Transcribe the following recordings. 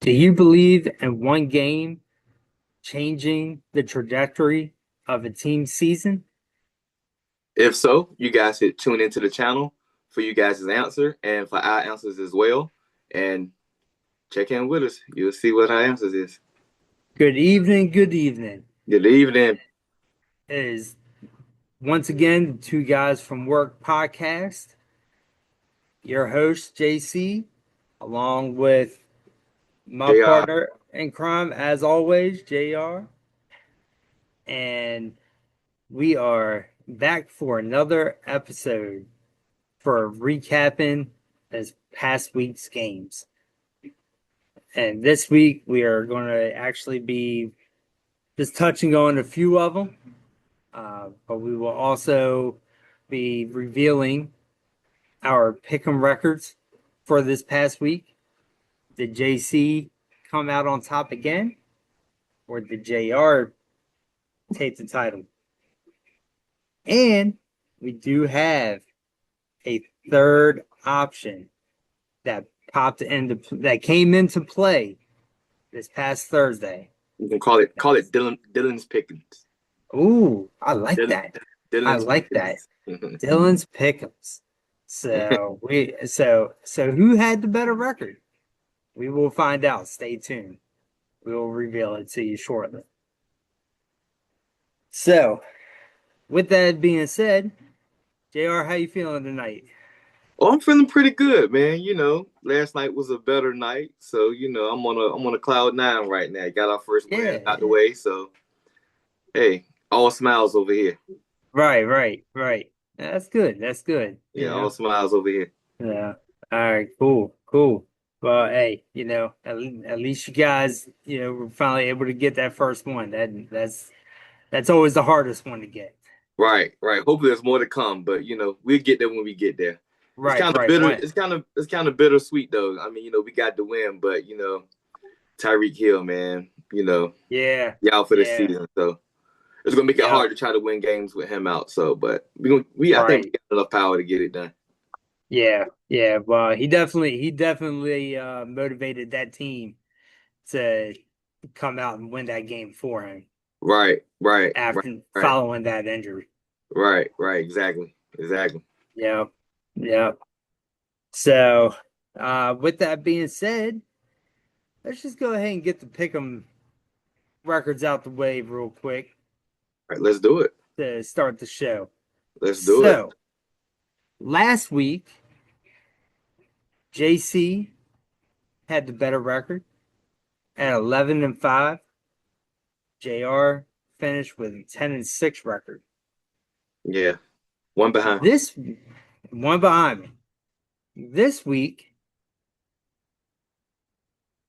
Do you believe in one game changing the trajectory of a team's season? If so, you guys should tune into the channel for you guys' answer and for our answers as well. And check in with us. You'll see what our answers is. Good evening, good evening. Good evening. It is once again the Two Guys from Work podcast. Your host, JC, along with my JR. partner in crime, as always, JR. And we are back for another episode for recapping this past week's games. And this week we are going to actually be just touching on a few of them, but we will also be revealing our pick'em records for this past week. Did JC come out on top again, or did JR take the title? And we do have a third option that that came into play this past Thursday. You can call it Dylan's Pickens. Ooh, I like Dylan, that. I Dylan's like that. Pickens. Dylan's Pickems. So who had the better record? We will find out. Stay tuned. We will reveal it to you shortly. So, with that being said, JR, how you feeling tonight? Oh, I'm feeling pretty good, man. Last night was a better night, so I'm on a cloud nine right now. Got our first win Yeah. out the way, so hey, all smiles over here. Right. That's good. That's good. Yeah, all smiles over here. Yeah. All right. Cool. Well, hey, at least you guys, were finally able to get that first one. That's always the hardest one to get. Right. Hopefully, there's more to come, but we'll get there when we get there. It's Right. kind of bitter. It's kind of bittersweet though. I mean, we got the win, but Tyreek Hill, man, Yeah. he out for the Yeah. season, so it's gonna make it Yeah. hard to try to win games with him out. So, but I think we Right. got enough power to get it done. Yeah. Well, he definitely motivated that team to come out and win that game for him after Right, following that injury. right. Exactly. Yeah. Yeah. So, with that being said, let's just go ahead and get the pick'em records out the way real quick All right, let's do it. to start the show. Let's do it. So, last week, JC had the better record at 11-5. JR finished with a 10-6 record. Yeah, one behind. This one behind me. This week,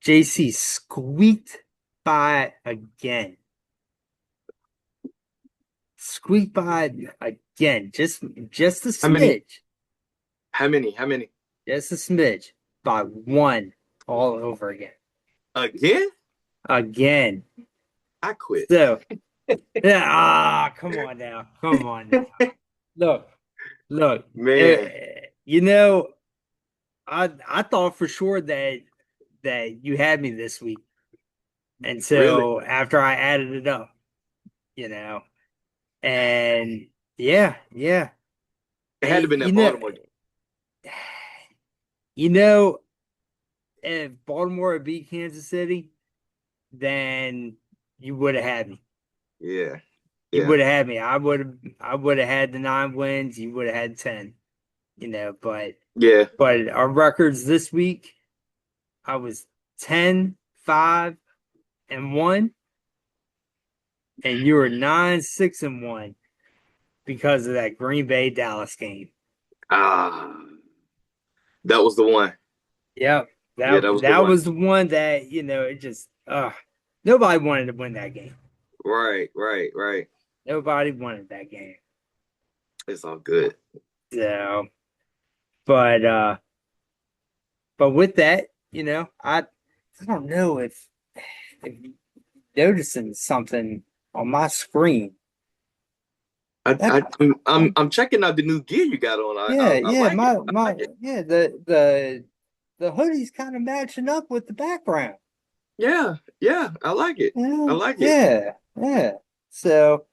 JC squeaked by again. Squeaked by again. Just a How many? smidge. How many? How many? Just a smidge. By one all over again. Again? Again. I quit. So, yeah, come on now. Look, Man. I thought for sure that you had me this week Really? until after I added it up, you know. And yeah. It had to Hey, have been that Baltimore game. you know, if Baltimore had beat Kansas City, then you would have had me. Yeah. You Yeah. would have had me. I would have had the 9 wins. You would have had 10. But Yeah. our records this week, I was 10-5-1, and you were 9-6-1 because of that Green Bay Dallas game. Ah, that was the one. Yep. Yeah, That that was the that one. was the one that, it just nobody wanted to win that game. Right. Nobody wanted that game. It's all good. So, but with that, I don't know if you're noticing something on my screen. I, That I, I'm checking out the new gear you got on. I yeah, like it. my I like it. yeah, the hoodie's kind of matching up with the background. Yeah, yeah, I like it. I Yeah, like it. yeah, yeah. So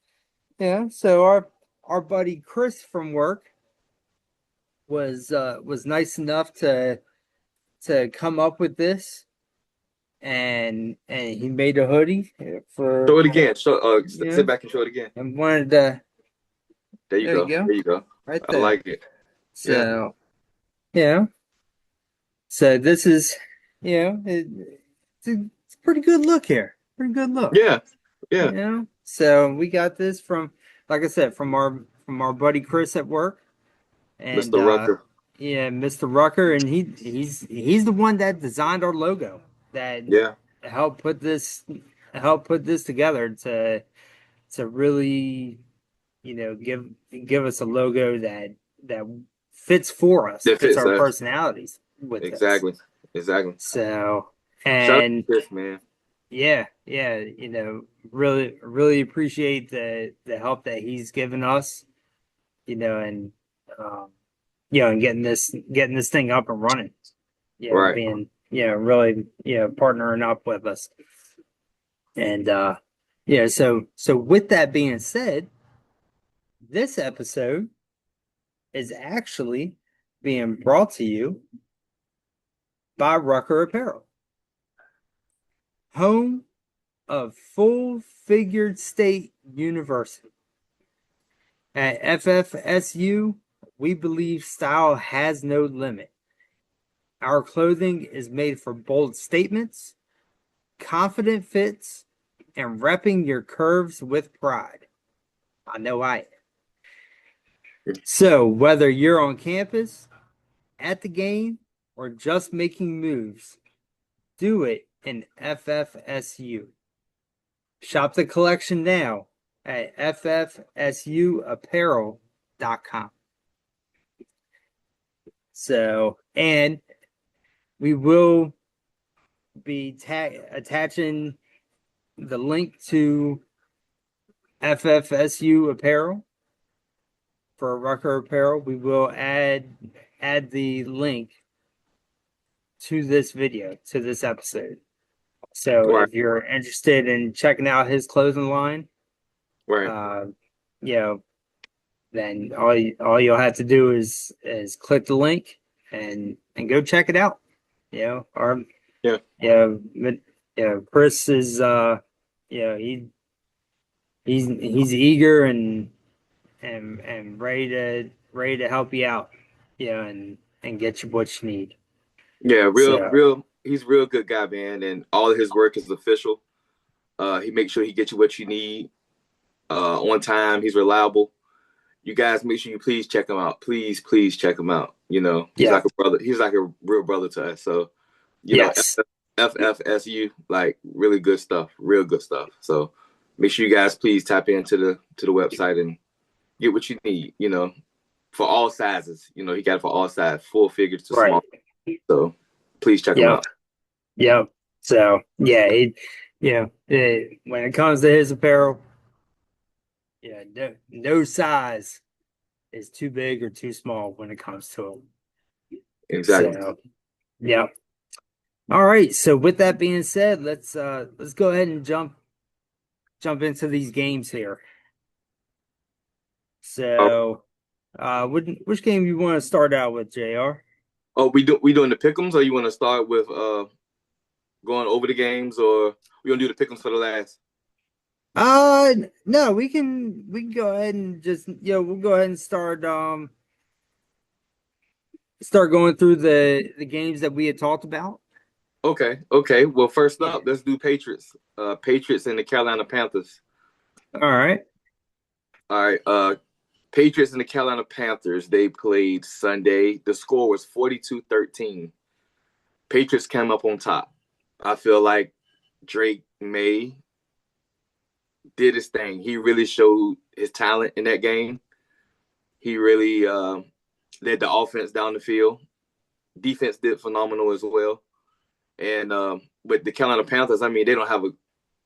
yeah, so our buddy Chris from work was nice enough to come up with this, and he made a hoodie for Show it again. you Sit know back and show it again. and wanted to. There you There you go. go, There you go. right I there. like it. Yeah. So yeah, so this is it's a pretty good look here, pretty good look. Yeah. Yeah. So we got this from, like I said, from our buddy Chris at work, and Mr. Rucker. yeah, Mr. Rucker, and he's the one that designed our logo, that Yeah. helped put this helped put this together to really give us a logo that fits for us, That fits fits our us. personalities with this. Exactly. Exactly. So, Shout out and to Chris, man. yeah, yeah, really appreciate the help that he's given us, and um, and getting this thing up and running. Right. Being really partnering up with us, and so with that being said, this episode is actually being brought to you by Rucker Apparel, home of Full Figured State University. At FFSU, we believe style has no limit. Our clothing is made for bold statements, confident fits, and repping your curves with pride. I know I am. So, whether you're on campus, at the game, or just making moves, do it in FFSU. Shop the collection now at ffsuapparel.com. So, and we will be attaching the link to FFSU apparel for Rucker Apparel. We will add the link to this video, to this episode. So Right. if you're interested in checking out his clothing line, Right. uh, you know, then all you'll have to do is click the link and go check it out. Or Yeah. but Chris is he's eager and ready to help you out, and get you what you need. Yeah. So Real. He's a real good guy, man, and all of his work is official. He makes sure he gets you what you need on time. He's reliable. You guys make sure you please check him out. Please check him out. He's yeah, like a brother. He's like a real brother to us. So, you know, yes, FFSU, like really good stuff, real good stuff. So make sure you guys please tap into the website and get what you need, for all sizes. He got it for all sizes, full figures to right, small. So please check him yep, out. yep. So yeah, when it comes to his apparel, yeah, no size is too big or too small when it comes to him. Exactly. So yeah. All right. So with that being said, let's go ahead and jump into these games here. Oh, So which game you want to start out with, JR? oh, we doing the pickums, or you want to start with going over the games, or we gonna do the pickums for the last? No, we can go ahead and just we'll go ahead and start going through the games that we had talked about. Okay, okay. Well, first Yeah. up, let's do Patriots. Patriots and the Carolina Panthers. All right. All right. Patriots and the Carolina Panthers, they played Sunday. The score was 42-13. Patriots came up on top. I feel like Drake May did his thing. He really showed his talent in that game. He really led the offense down the field. Defense did phenomenal as well. And with the Carolina Panthers, I mean, they don't have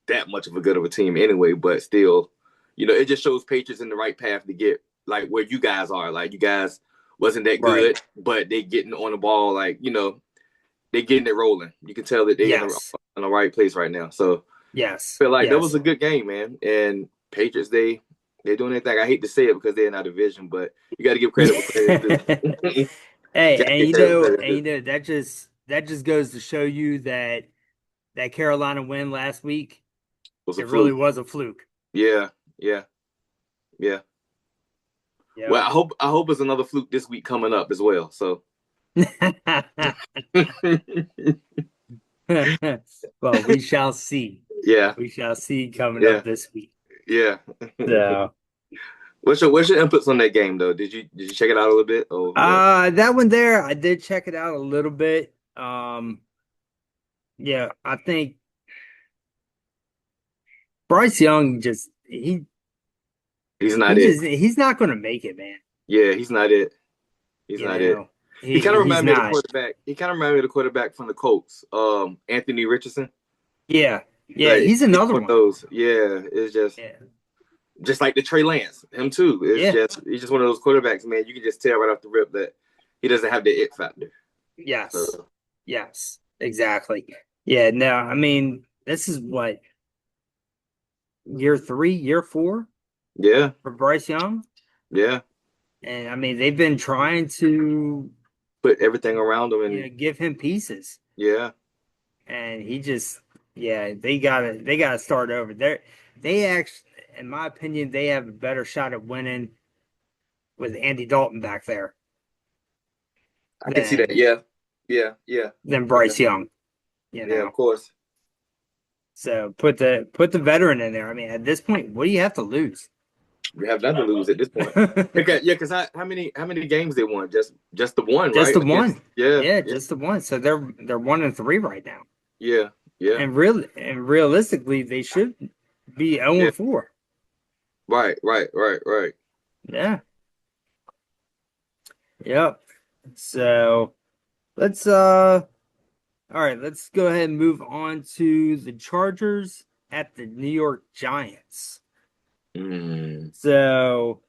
that much of a good of a team anyway, but still, it just shows Patriots in the right path to get like where you guys are. Like you guys wasn't that Right. good, but they getting on the ball. Like they getting it rolling. You can tell that they're Yes. in the right place right now. So Yes. I feel like that was Yes. a good game, man. And Patriots, they're doing their thing. I hate to say it because they're in our division, but you got to give credit where credit is due. Hey, Gotta give credit where credit is due. that just goes to show you that that Carolina win last week, Was a it really fluke. was a fluke. Yeah, yeah, yeah. Well, Yep. I hope it's another fluke this week coming up as well. So Well, we shall see. yeah, We shall see coming yeah, up this week. yeah. So, What's your inputs on that game though? Did you check it out a little bit or what? that one there, I did check it out a little bit. Yeah, I think Bryce Young He's not it. he's not going to make it, man. Yeah, he's not it. He's You not it. know, He kind of he's reminded me of the not. quarterback. He kind of reminded me of the quarterback from the Colts, Anthony Richardson. Yeah, yeah, Like he's he's another one of one. those. Yeah, it's Yeah, just like the Trey Lance, him too. It's yeah, just he's just one of those quarterbacks, man. You can just tell right off the rip that he doesn't have the it factor. yes, So yes, exactly. Yeah, no, I mean, this is what year three, year four yeah, for Bryce Young, yeah. and I mean they've been trying to, Put everything around him, and give him pieces, yeah, and he just, yeah, they gotta start over. They actually, in my opinion, they have a better shot at winning with Andy Dalton back there I can see that. than Yeah, yeah, yeah, than yeah, Bryce Young. You yeah. Of know, course, so put the veteran in there. I mean, at this point, what do you have to lose? we have nothing to lose at this point. Okay, yeah, because how many games they won? Just the one, Just right? the Against one. yeah, Yeah, yeah, just the one. So they're 1-3 right now. yeah, yeah, And realistically, they should be 0 yeah. and 4. Right, right, right, right. Yeah. Yep. So let's all right, let's go ahead and move on to the Chargers at the New York Giants. Mm. So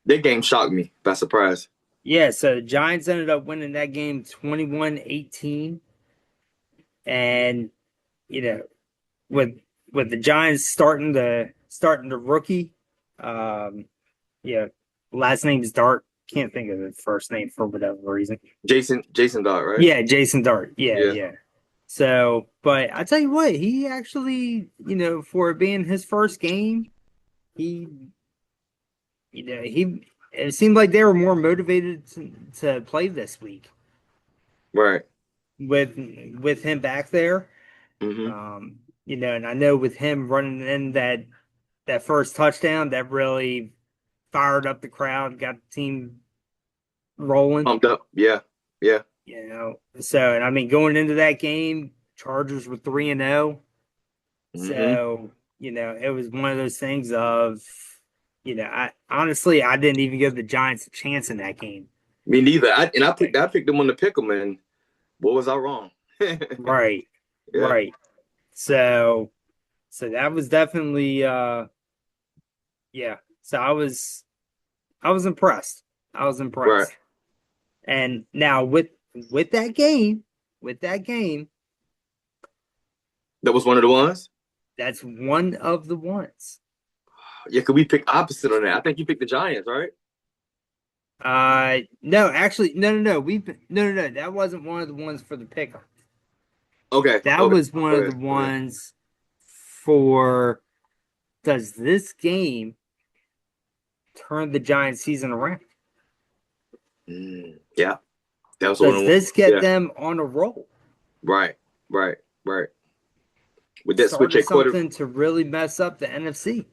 That game shocked me by surprise. yeah, so the Giants ended up winning that game 21-18. And you know, with the Giants starting the rookie, um, yeah, last name is Dart. Can't think of the first name for whatever reason. Jason Dodd, right? Yeah, Jason Dart. Yeah, Yeah. yeah. So, but I tell you what, he actually, for it being his first game, he, he it seemed like they were more motivated to play this week Right. with him back there. Mm-hmm. And I know with him running in that first touchdown, that really fired up the crowd, got the team rolling. Pumped up. Yeah. Yeah. So, and I mean, going into that game, Chargers were 3-0. Mm-hmm. So, it was one of those things of, I honestly I didn't even give the Giants a chance in that game. Me neither. I picked them on the pick 'em, and what was I wrong? Right, Yeah. right. So, that was definitely, yeah. So I was impressed. I was Right. impressed. And now with that game, That was one of the ones. that's one of the ones. Yeah, could we pick opposite on that? I think you picked the Giants, right? No, actually, no, no, no. No. That wasn't one of the ones for the pickup. Okay. That Okay. was one Go of the ahead. Go ahead. ones for, does this game turn the Giants season around? Yeah. That was one of Does the ones. this get Yeah. them on a roll? Right. Right. Right. With that switch Starting at quarter, something to really mess up the NFC.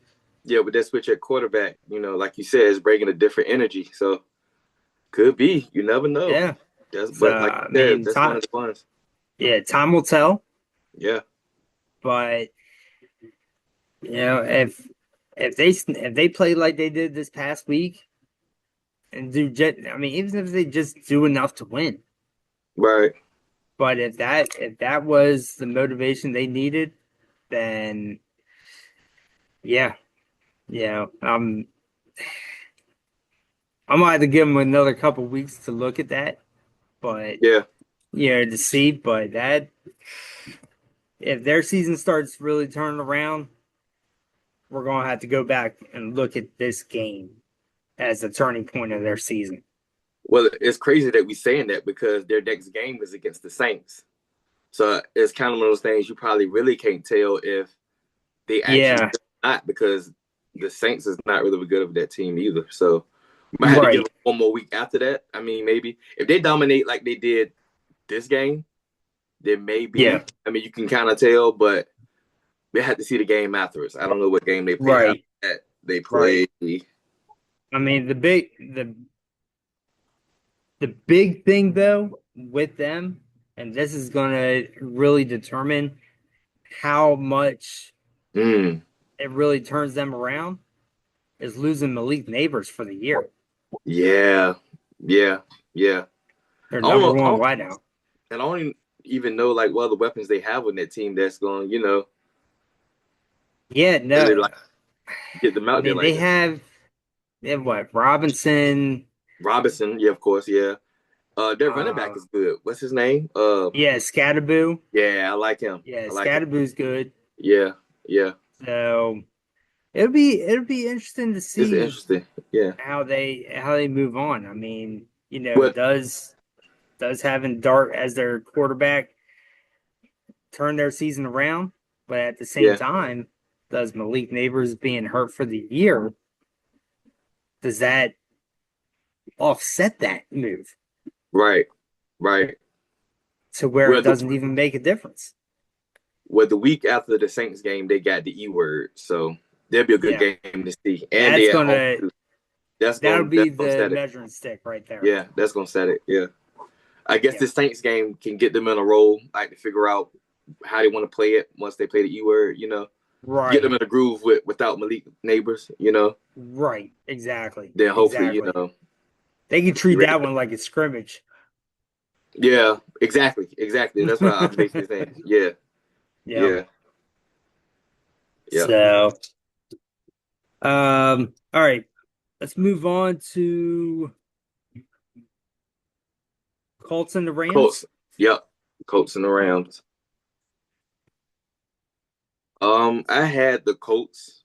yeah, with that switch at quarterback, like you said, it's bringing a different energy. So could be. You never know. Yeah. So But like I you said, mean, that's one of the ones. time will tell. Yeah. But if they play like they did this past week and I mean, even if they just do enough to win. Right. But if that was the motivation they needed, then yeah, I'm gonna have to give them another couple weeks to look at that. But Yeah. to see. But that if their season starts really turning around, we're gonna have to go back and look at this game as the turning point of their season. Well, it's crazy that we saying that because their next game is against the Saints. So it's kind of one of those things you probably really can't tell if they actually Yeah, not because the Saints is not really good of that team either. So we might have to give right. them one more week after that. I mean, maybe if they dominate like they did this game, then maybe Yeah, you can kind of tell, but we had to see the game afterwards. I don't know what game they played after right, that. They right. played. I mean, the big thing though with them, and this is gonna really determine how much Mm, it really turns them around, is losing Malik Neighbors for the year. yeah, yeah, yeah. Their I don't number know. one wideout. And I don't even know like what other weapons they have on that team that's going, Yeah, no. really like get them I out there mean, like that. they have what? Robinson. Robinson, yeah, of course, yeah. Their running back Uh, is good. What's his name? yeah, Scatterboo. Yeah, I like him. Yeah, I like him. Scatterboo's good. Yeah, yeah. So it'll be interesting to It's see interesting. Yeah. how they move on. I mean, But does having Dart as their quarterback turn their season around? But at the same yeah, time, does Malik Neighbors being hurt for the year, does that offset that move right, right. to where Well, it doesn't even make a difference? the week after the Saints game, they got the E word, so that'll be a good Yeah, game to see. And that's they at home gonna too. that'll That's be gonna the set it. measuring stick right there. Yeah, that's gonna set it. Yeah. I guess Yeah, this Saints game can get them in a roll, like to figure out how they want to play it once they play the E word, get them right, in a groove without Malik Neighbors, right, exactly, then hopefully, exactly. They can treat ready. that one like a scrimmage. Yeah, exactly, exactly. That's what I'm basically saying. Yeah, Yep. yeah, yeah. So, all right, let's move on to Colts and the Colts. Rams. Yep. Colts and the Rams. I had the Colts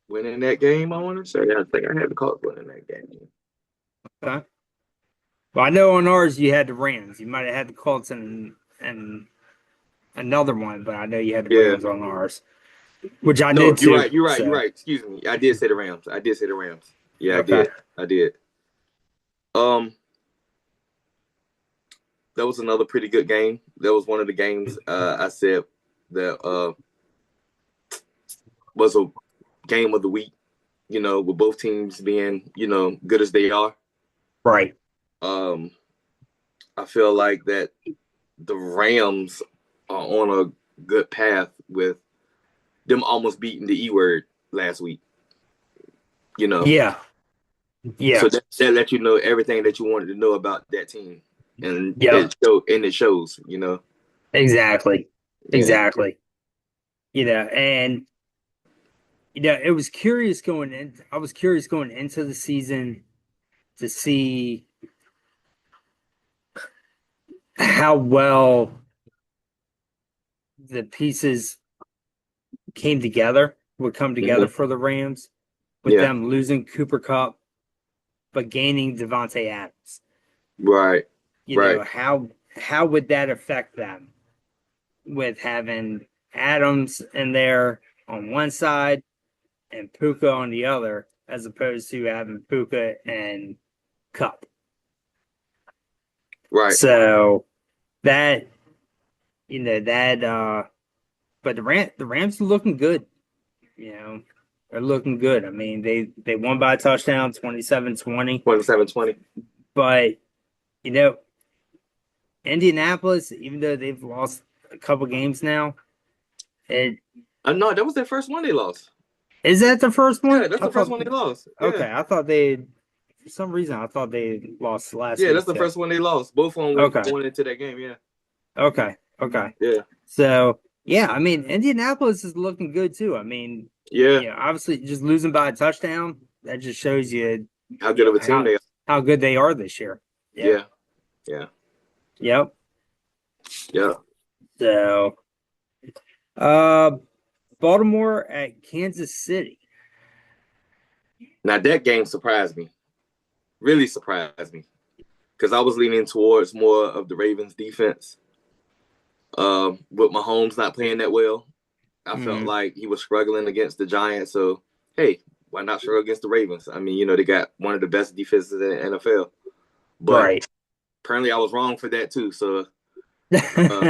winning that game. I want to say. I think I had the Colts winning that game. Okay. Well, I know on ours you had the Rams. You might have had the Colts and another one, but I know you had the Yeah. Rams on ours, which I No, did you're too. right. You're right. You're So, right. Excuse me. I did say the Rams. I did say the Rams. Yeah, I okay. did. I did. Um, that was another pretty good game. That was one of the games I said that was a game of the week. With both teams being good as they are. Right. Um, I feel like that the Rams are on a good path with them almost beating the E word last week. You know, Yeah. Yeah. so that let you know everything that you wanted to know about that team, and Yep. it shows. Exactly. Yeah. Exactly. And it was curious going in. I was curious going into the season to see how well the pieces would come together Mm-hmm. for the Rams with Yeah. them losing Cooper Cup but gaining Devontae Adams. Right. Right. How would that affect them with having Adams in there on one side and Puka on the other, as opposed to having Puka and Cup? Right. So that that but the Rams are looking good. You know, they're looking good. I mean, they won by a touchdown, 27-20. 27-20. But, you know, Indianapolis, even though they've lost a couple games now, it No, that was their first one they lost. is that the first Yeah, one? that's I the first thought one they lost. Yeah. okay, I thought they for some reason I thought they lost last Yeah, that's week the too. first one they lost. Both of them were Okay. going into that game. Yeah. Okay. Yeah. So yeah, I mean Indianapolis is looking good too. I mean, Yeah. obviously just losing by a touchdown, that just shows you, How good of a team they are. how good they are this year. Yeah. Yeah. Yeah. Yep. Yeah. So, uh, Baltimore at Kansas City. Now that game surprised me. Really surprised me. Because I was leaning towards more of the Ravens defense. With Mahomes not playing that well, I felt Mm, like he was struggling against the Giants. So, hey, why not struggle against the Ravens? I mean, they got one of the best defenses in the NFL. But right. apparently I was wrong for that too. So uh,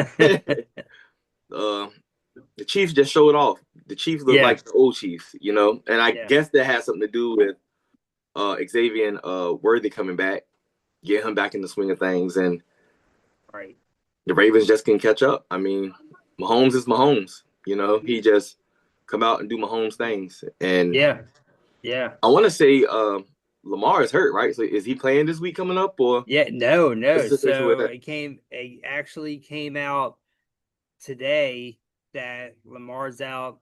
uh, the Chiefs just showed off. The Chiefs look Yeah. like the old Chiefs, and I Yeah. guess that has something to do with Xavier Worthy coming back, get him back in the swing of things, and Right. the Ravens just can catch up. I mean, Mahomes is Mahomes. He just come out and do Mahomes things. And Yeah. Yeah. I want to say Lamar is hurt, right? So is he playing this week coming up, or Yeah. No, what's no. the situation with So that? it actually came out today that Lamar's out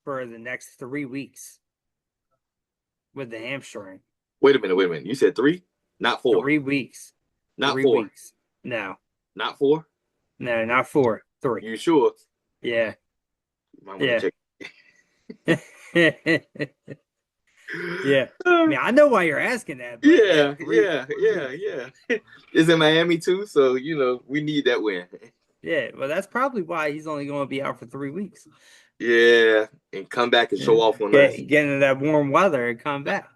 for the next 3 weeks with the hamstring. Wait a minute, wait a minute. You said 3, not 4, 3 weeks. not Three 4, weeks. No, not 4. no, not four. Three. You sure? Yeah. You might want to Yeah. check. Yeah. I mean, I know why you're asking that, but yeah, Yeah, three. yeah, yeah, yeah. It's in Miami too, so we need that win. Yeah. Well, that's probably why he's only going to be out for 3 weeks. Yeah, and come back and Yeah. show off on us. Get into that warm weather and come back.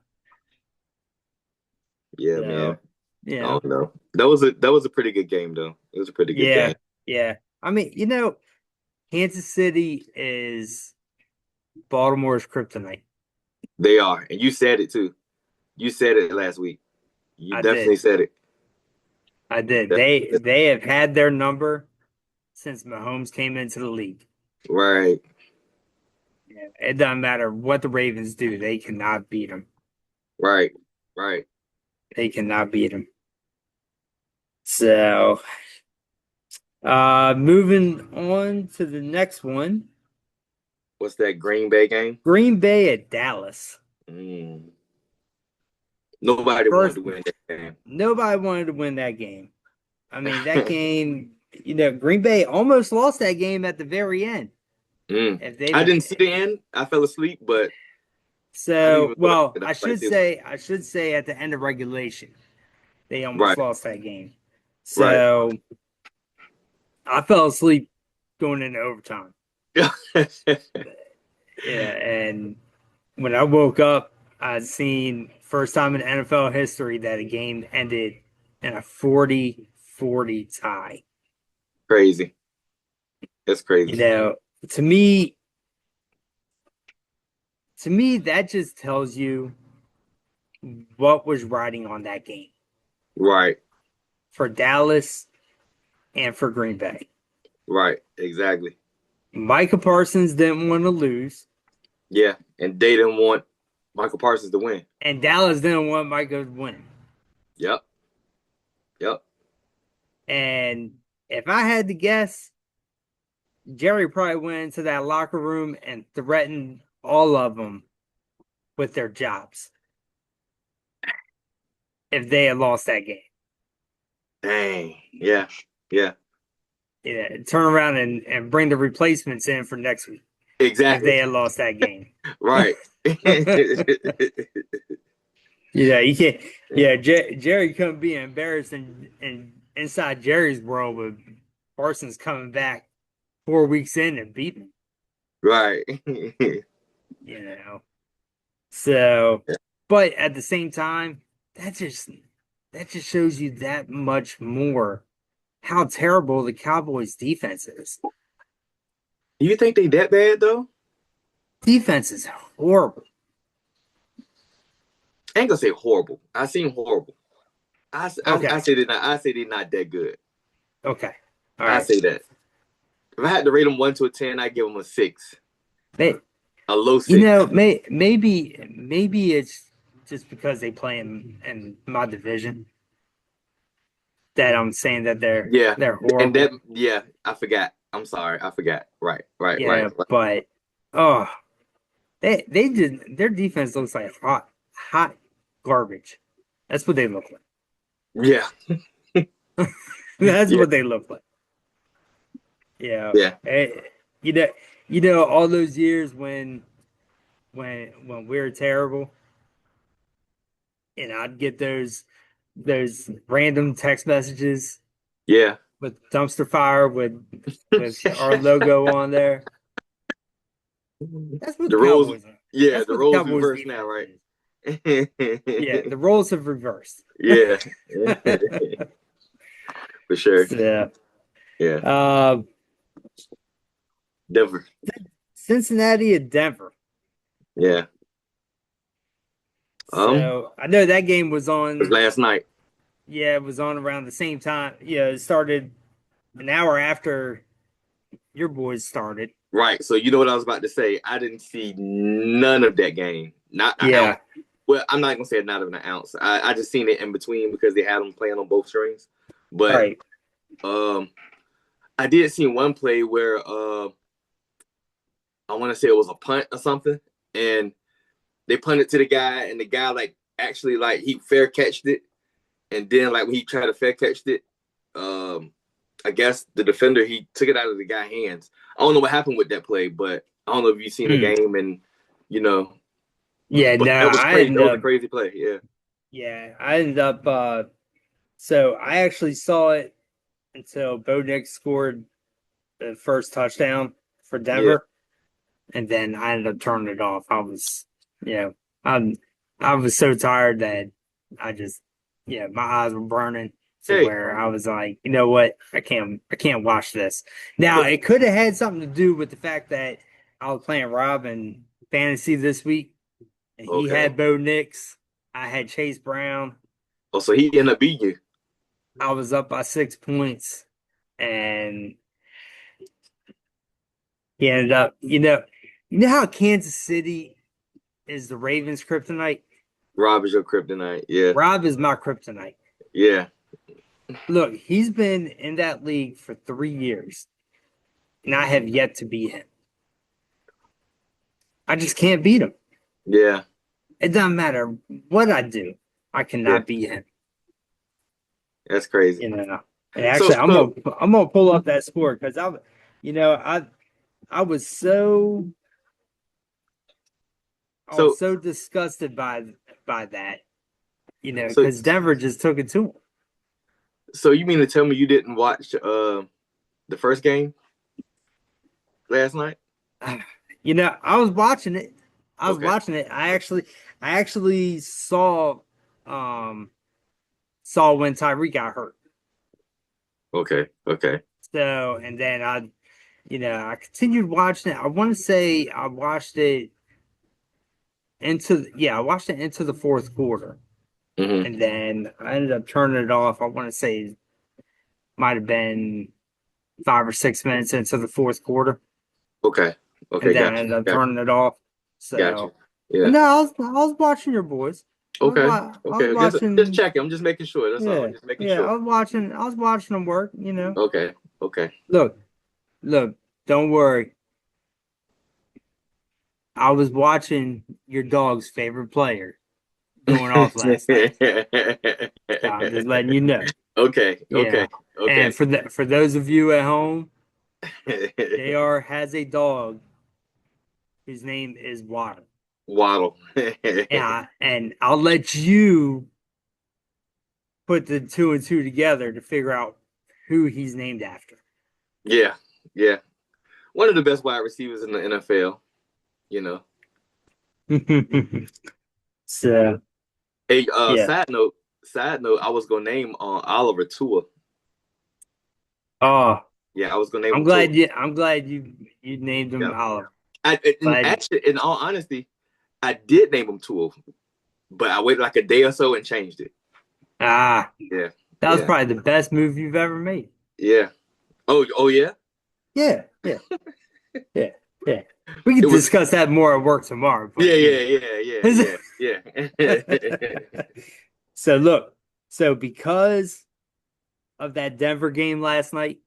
Yeah, man. So, you I don't know, know. That was a pretty good game though. It was a pretty good yeah. game. Yeah. I mean, Kansas City is Baltimore's kryptonite. They are, and you said it too. You said it last week. You I definitely did. said it. I did. Definitely said They have had their number since Mahomes came into the league. it. Right, Yeah. It doesn't matter what the Ravens do; they cannot beat them. right, right. They cannot beat them. So, moving on to the next one, What's that Green Bay game? Green Bay at Dallas. Mm. Nobody wanted First, to win that game. nobody wanted to win that game. I mean, that game, Green Bay almost lost that game at the very end. Mm. If they'd I have, didn't see the end. I fell asleep, but I didn't so, even look well, at it. I was like, they won. I should say at the end of regulation, they almost Right, lost that game. right. So I fell asleep going into overtime. Yeah, and when I woke up, I'd seen first time in NFL history that a game ended in a 40-40 tie. Crazy. That's You crazy. know, to me, that just tells you what was riding on that game Right, for Dallas and for Green Bay. right. Exactly. Micah Parsons didn't want to lose, Yeah, and they didn't want Michael Parsons to win. and Dallas didn't want Micah to win. Yep, yep. And if I had to guess, Jerry probably went into that locker room and threatened all of them with their jobs if they had lost that game. Dang. Yeah, yeah. Yeah, turn around and bring the replacements in for next week if Exactly. they had lost that game. Right. Yeah, you can't. Yeah, Jerry couldn't be embarrassed and inside Jerry's world with Parsons coming back 4 weeks in and beating him. Right. You know, so but at the same time, that just shows you that much more how terrible the Cowboys defense is. Do you think they that bad though? Defense is horrible. I ain't gonna say horrible. I seen horrible. I Okay. say they're not. I say they're not that good. Okay. All I right. say that. If I had to rate them 1 to 10, I give them a 6, May, a low 6. maybe it's just because they play in my division that I'm saying that Yeah, they're and horrible. that yeah, I forgot. I'm sorry, I forgot. Right, right, right, Yeah, right. but oh, they did their defense looks like hot garbage. That's what they look Yeah, like. That's yeah, what they look like. Yeah. Yeah, You know, all those years when we were terrible, and I'd get those random text messages yeah. with dumpster fire with our logo on there. That's what the The roles, Cowboys are. yeah, That's the what the roles Cowboys reversed now, defense right? is. Yeah, the roles have reversed. Yeah, for sure. So, Yeah, uh, Denver. Cincinnati and Denver. Yeah. So I know that game was It was on. last night. Yeah, it was on around the same time. Yeah, it started an hour after your boys started. Right. So you know what I was about to say. I didn't see none of that game. Not an ounce. Yeah, Well, I'm not gonna say not even an ounce. I just seen it in between because they had them playing on both strings. all But right. um, I did see one play where I want to say it was a punt or something, and they punted to the guy, and the guy like actually like he fair catched it, and then like when he tried to fair catch it, um, I guess the defender he took it out of the guy's hands. I don't know what happened with that play, but I don't know if you've seen the Hmm. game and you know, Yeah, but no, that was I crazy. ended That was a up. crazy play. Yeah, Yeah, I ended up. So I actually saw it until Bo Nix scored the first touchdown for yeah, Denver, and then I ended up turning it off. You know, I'm, I was so tired that I just, my eyes were burning to hey, where I was like, you know what, I can't watch this. Now it could have had something to do with the fact that I was playing Rob in fantasy this week, and he okay. had Bo Nix, I had Chase Brown. Oh, so he ended up beating you. I was up by 6 points, and he ended up, you know how Kansas City is the Ravens' kryptonite. Rob is your kryptonite. Yeah, Rob is my kryptonite. yeah, Look, he's been in that league for 3 years, and I have yet to beat him. I just can't beat him. yeah, It doesn't matter what I do, I yeah. cannot beat him. That's crazy. You know. And So, actually, so, I'm gonna pull up that score because I was so so, disgusted by that. so, Because Denver just took it to him. so you mean to tell me you didn't watch the first game last night? I was watching it. I was Okay, watching it. I actually um saw when Tyreek got hurt. okay, okay. So and then I continued watching it. I want to say I watched it I watched it into the fourth quarter. Mm-hmm. And then I ended up turning it off. I want to say it might have been 5 or 6 minutes into the fourth quarter. Okay, And okay. then I Got you. ended up Got turning it off. you. Got you. So but Yeah. no, I was watching your boys. Okay. I was Okay. Just watching. checking. I'm just making sure. That's all. Yeah, Just making yeah. sure. I was watching them work. Okay. Okay. Look, look. Don't worry. I was watching your dog's favorite player going off last night. So I'm just letting you know. Okay. Okay. Yeah. And Okay. for those of you at home, JR has a dog. His name is Waddle. Waddle. And I'll let you put the two and two together to figure out who he's named after. Yeah. Yeah. One of the best wide receivers in the NFL. You know. So Hey, yeah. side note. Side note. I was gonna name Oliver Tua. Oh, Yeah, I was gonna name him Tua. I'm glad you named him Yeah. Oliver. And Glad. actually, in all honesty, I did name him Tua, but I waited like a day or so and changed it. Ah, Yeah. that was Yeah. probably the best move you've ever made. Yeah. Oh yeah. Yeah, yeah, yeah, yeah. We It can was. discuss that more at work tomorrow, Yeah, but yeah. So look, so because of that Denver game last night,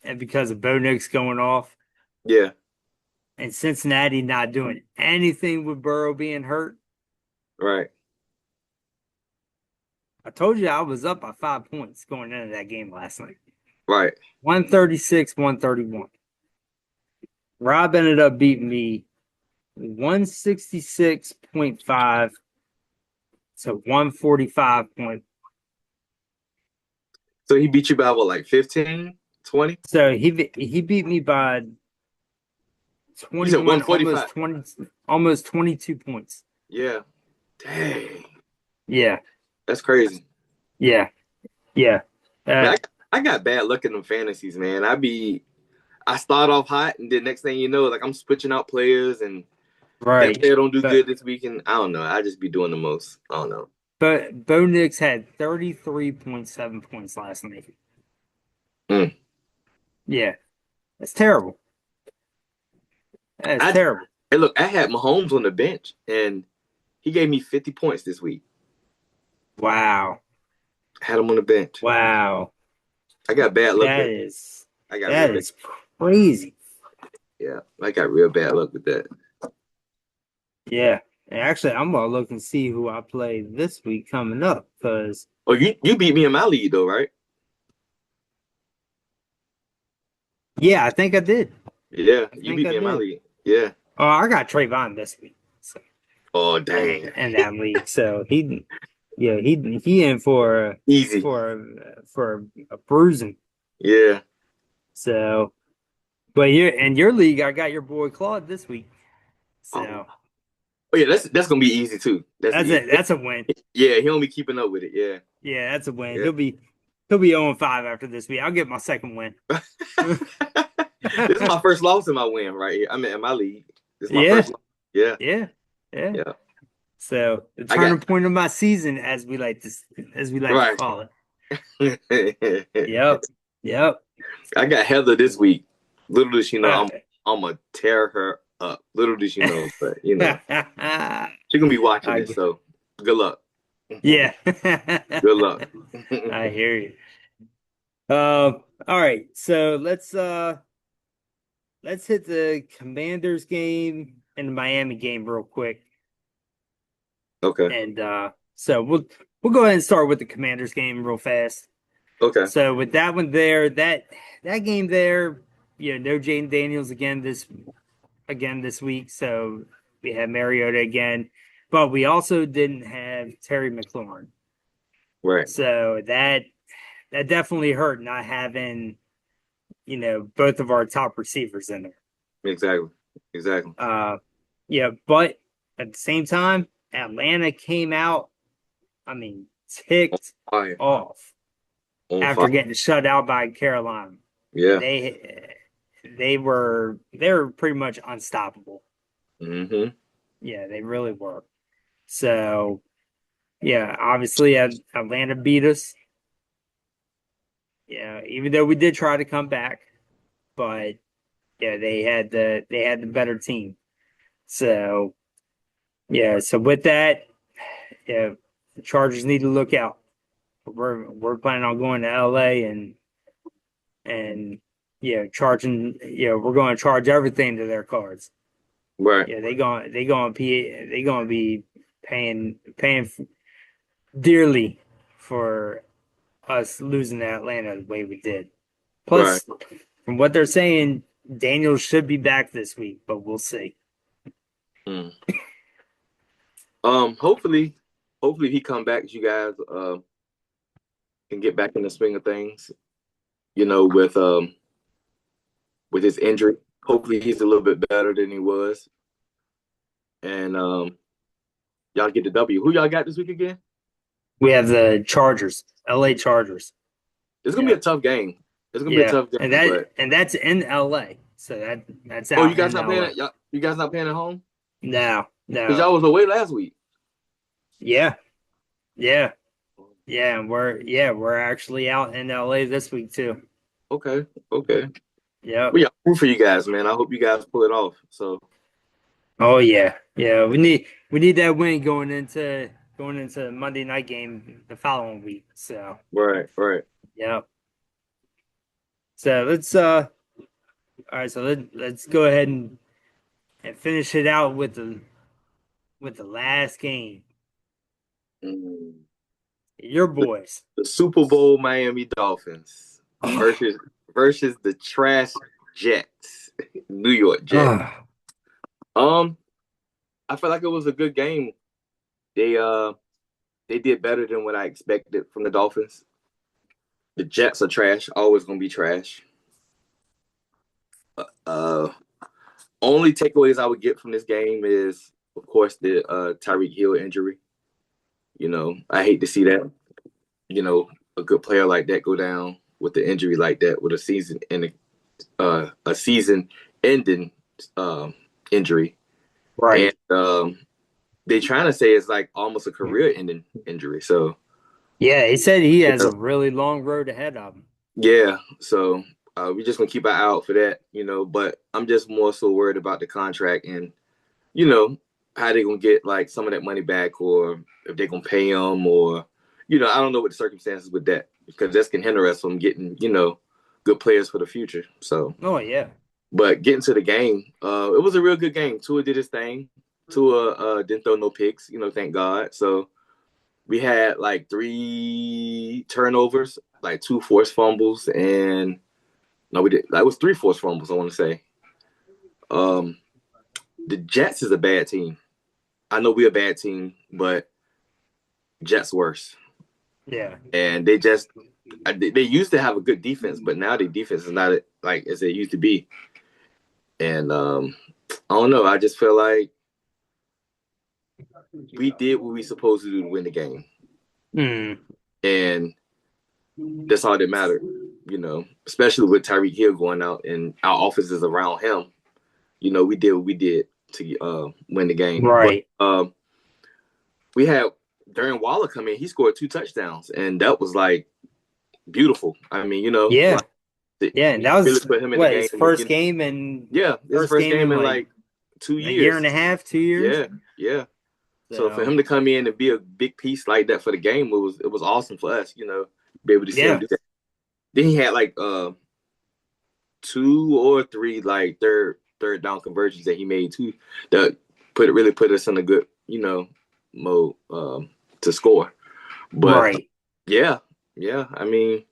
and because of Bo Nix going off, Yeah. and Cincinnati not doing anything with Burrow being hurt, Right. I told you I was up by 5 points going into that game last night. Right. 136, 131. Rob ended up beating me 166.5 to 145 point. So he beat you by what, like 15, 20? So he beat me by You said 21, 145. almost 22 points. Yeah. Dang. Yeah, That's crazy. yeah, yeah. Man, Uh, I got bad luck in them fantasies, man. I start off hot, and then next thing you know, like I'm switching out players, and that right. player don't do But good this weekend. I don't know. I just be doing the most. I don't know. Bo Nix had 33.7 points last night. Mm. Yeah, that's terrible. That's I terrible. Hey, look, I had Mahomes on the bench, and he gave me 50 points this week. Wow. I had him on the bench. Wow. I got bad luck That there. is I got real that bad. is crazy. Yeah, I got real bad luck with that. Yeah. And actually, I'm gonna look and see who I play this week coming up because Oh, you beat me in my league though, right? yeah, I think I did. Yeah, I you think beat I me in my did. league. Yeah. Oh, I got Trayvon this week, so, Oh, dang. in that league. So he in Easy. for a bruising. Yeah. So, but you're in your league. I got your boy Claude this week. Oh, So oh yeah, that's gonna be easy too. That's that's easy. it. That's a win. Yeah, he don't be keeping up with it. Yeah. Yeah, that's a win. Yeah. He'll be 0-5 after this week. I'll get my second win. This is my first loss in my win right here. I mean, in my league. This is my Yeah, first loss. Yeah. yeah, yeah. Yeah. So the I got turning point of my season, as we like to right. call it. I Yep, yep. got Heather this week. Little does she know Uh, I'm gonna tear her up. Little does she know, but I, she's gonna be watching this, so good luck. yeah. Good luck. I hear you. All right. So let's hit the Commanders game and the Miami game real quick. Okay. And so we'll go ahead and start with the Commanders game real fast. Okay. So with that one there, that game there, no Jaden Daniels again this week. So we had Mariota again, but we also didn't have Terry McLaurin. Right. So that definitely hurt not having, both of our top receivers in there. Exactly. Exactly. Yeah, but at the same time, Atlanta came out, I mean, ticked Fire. off On after fire. getting shut out by Carolina. Yeah. They were pretty much unstoppable. Mm-hmm. Yeah, they really were. So yeah, obviously Atlanta beat us. Yeah, even though we did try to come back, but yeah, they had the better team. So yeah, so with that, yeah, the Chargers need to look out. We're planning on going to LA and we're going to charge everything to their cards. Right. Yeah, they going to be paying dearly for us losing to Atlanta the way we did. Right. Plus, from what they're saying, Daniel should be back this week, but we'll see. Mm. Hopefully he come back. You guys can get back in the swing of things. With his injury. Hopefully he's a little bit better than he was. And y'all get the W. Who y'all got this week again? We have the Chargers, LA Chargers. It's gonna be Yeah, a tough game. It's gonna be a yeah, tough and game, that but and that's in LA, so that's oh, you out guys in not playing LA. it? You guys not playing at home? No, Because no, y'all was away last week. yeah, yeah, yeah, and we're actually out in LA this week too. Okay, okay. Yep. We got root for you guys, man. I hope you guys pull it off. So Oh yeah, yeah. We need that win going into the Monday night game the following week. So right, right. yeah. So let's all right. So let's go ahead and finish it out with the last game. Mm. Your boys, The Super Bowl Miami Dolphins. versus versus the trash Jets, New York Jets. Oh, Um, I felt like it was a good game. They uh they did better than what I expected from the Dolphins. The Jets are trash, always gonna be trash. Uh, only takeaways I would get from this game is, of course, the Tyreek Hill injury. I hate to see that. A good player like that go down with the injury like that, with a season ending injury, and right. they trying to say it's like almost a career ending injury. So Yeah, he said he has yeah, a really long road ahead of him. yeah. So we just gonna keep an eye out for that. But I'm just more so worried about the contract and you know how they gonna get like some of that money back, or if they gonna pay him, or I don't know what the circumstances with that, because that can hinder us from getting good players for the future. So, Oh yeah. but getting to the game, it was a real good game. Tua did his thing. Tua didn't throw no picks, thank God. So we had like 3 turnovers, like 2 forced fumbles, and no, we did. That was 3 forced fumbles, I want to say. Um, the Jets is a bad team. I know we're a bad team, but Jets worse. Yeah. And they used to have a good defense, but now the defense is not like as it used to be. And I don't know. I just feel like we did what we supposed to do to win the game, Hmm. and that's all that mattered. Especially with Tyreek Hill going out and our offense is around him. We did what we did to win the game. But Right. we had Darren Waller come in. He scored 2 touchdowns, and that was like beautiful. I mean, Yeah. like Yeah. And that really was put him in the what game. his first game and Yeah, this is first first game game in in like like two a year and years. a half, 2 years. Yeah, yeah. So for So him to come in and be a big piece like that for the game, it was awesome for us. Be able to see him yeah. do that. Then he had like 2 or 3 like third down conversions that he made too, that really put us in a good mode to score. But Right. yeah, yeah. I mean,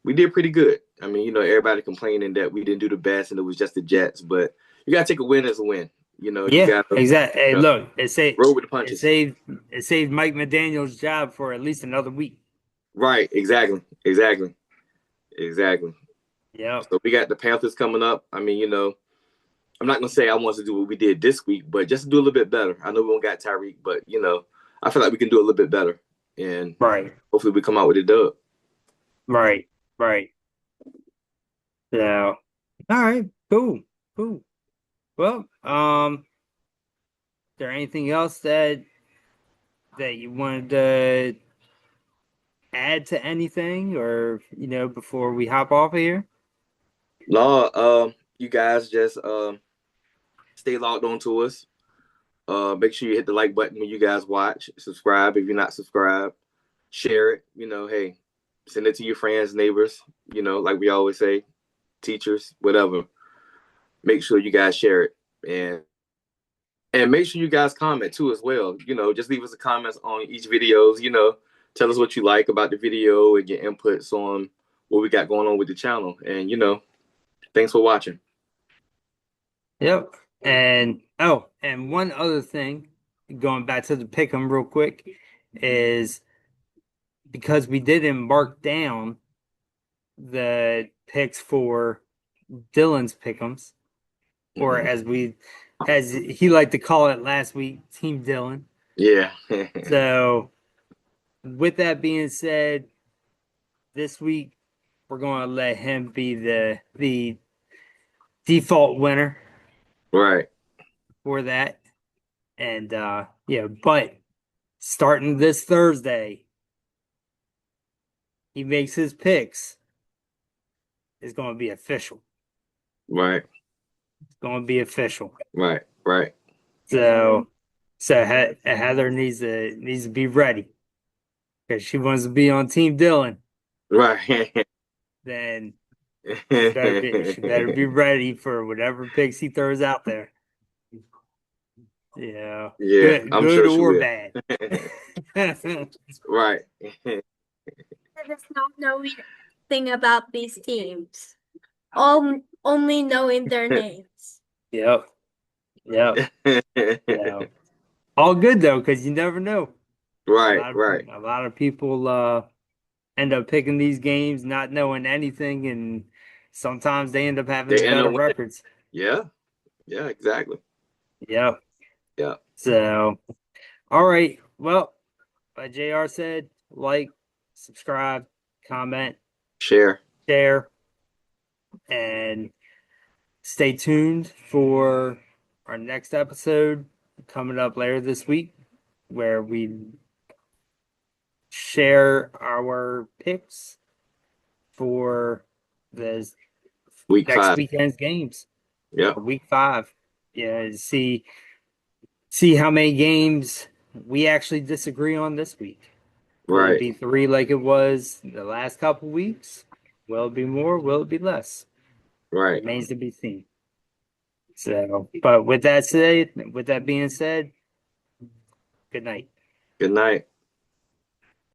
we did pretty good. I mean, everybody complaining that we didn't do the best and it was just the Jets, but you gotta take a win as a win. You Yeah. gotta Exactly. Hey, look, roll with the it punches. saved it saved Mike McDaniel's job for at least another week. Right, exactly, exactly, exactly. Yep. So we got the Panthers coming up. I mean, I'm not gonna say I want to do what we did this week, but just do a little bit better. I know we don't got Tyreek, but I feel like we can do a little bit better, and Right. hopefully we come out with a dub. Right. Right. So all right. Cool. Cool. Well, is there anything else that you wanted to add to anything, or before we hop off of here? No, you guys just stay logged on to us. Make sure you hit the like button when you guys watch. Subscribe if you're not subscribed. Share it. Hey, send it to your friends, neighbors. Like we always say, teachers, whatever. Make sure you guys share it, and make sure you guys comment too as well. Just leave us a comments on each videos. Tell us what you like about the video and your inputs on what we got going on with the channel. And thanks for watching. Yep. And one other thing, going back to the pick'em real quick, is because we didn't mark down the picks for Dylan's pick'ems, or Mm-hmm. as he liked to call it last week, Team Dylan. Yeah. So, with that being said, this week we're going to let him be the default winner Right. for that. And yeah, but starting this Thursday, he makes his picks. It's going to be official. Right. It's going to be official. Right. Right. So, Heather needs to be ready because she wants to be on Team Dylan. Right. Then she better be ready for whatever picks he throws out there. Yeah, Yeah, good, I'm good sure she or will. bad. Right. Let us not know thing about these teams. Only knowing their names. Yep. Yep. So, all good though, because you never know. Right, right. A lot of people end up picking these games not knowing anything, and sometimes they end up having the They end better up winning. records. Yeah, yeah, exactly. Yep. Yeah. So, all right. Well, like JR said, like, subscribe, comment, Share. share, and stay tuned for our next episode coming up later this week, where we share our picks for the Week next 5. weekend's games, Yeah. week 5. Yeah, see how many games we actually disagree on this week. Will it Right, be 3 like it was the last couple weeks? Will it be more? Will it be less? right. Remains to be seen. So, but with that being said, good night. Good night.